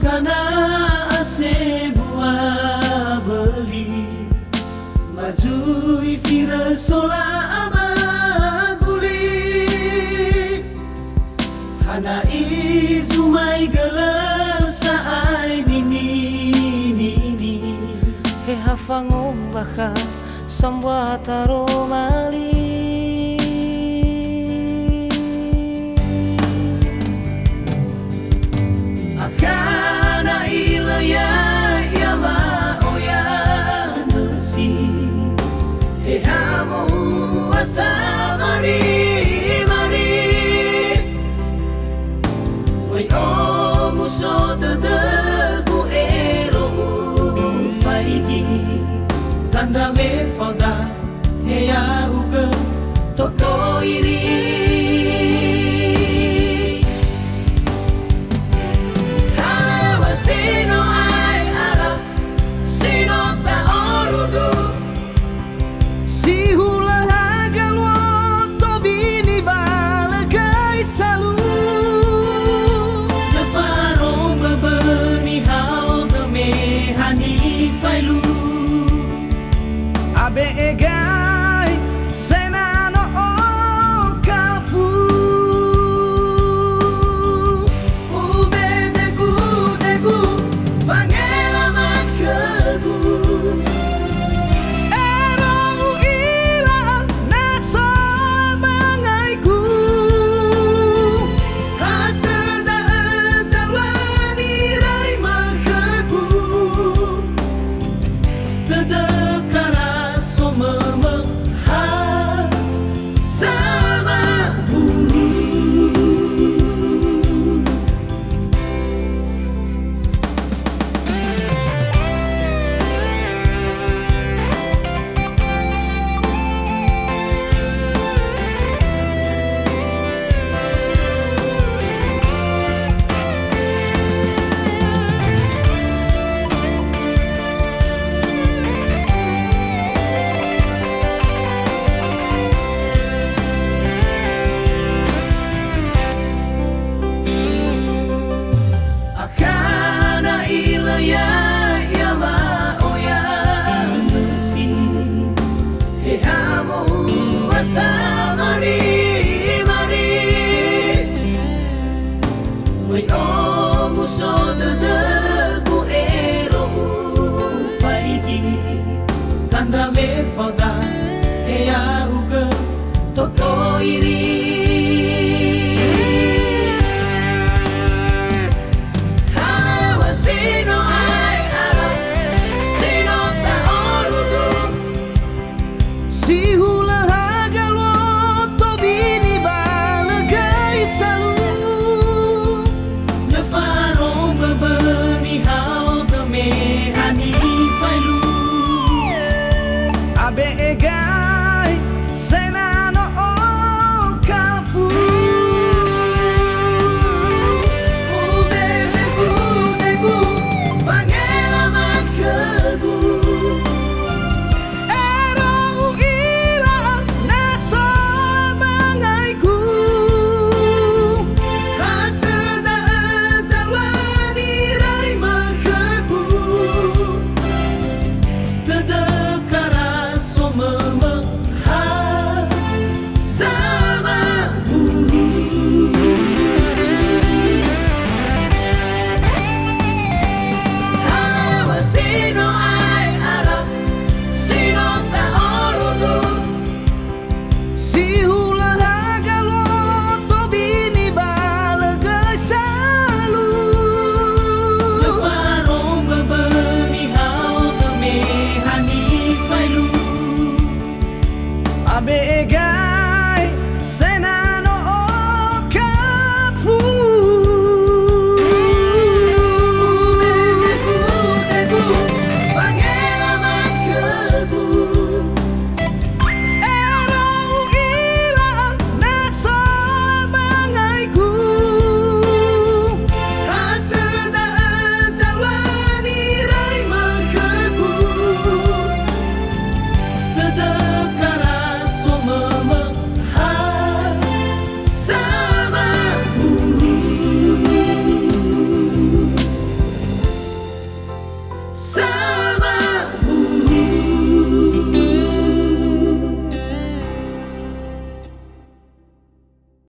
gana ase buah beli majui fira sola amaguli hana izumai gelesa ai nini he hafangom baka sambwa taro mali akana ilaya yama oya nasi he hamo asa mari oi o muso de gu ero faidi tanda me foda he ya uga toto iri Abegai senano o kafu degu vangela makegu ero ila naso bangaiku hata da jalwani rai makegu tadakara oi o muso de gu ero faidi tanda me foda he ya uga toto iri Abegai senano o kafu degu vangela makegu ero ila naso bangaiku hata da jalwani rai makegu tadakara Abegai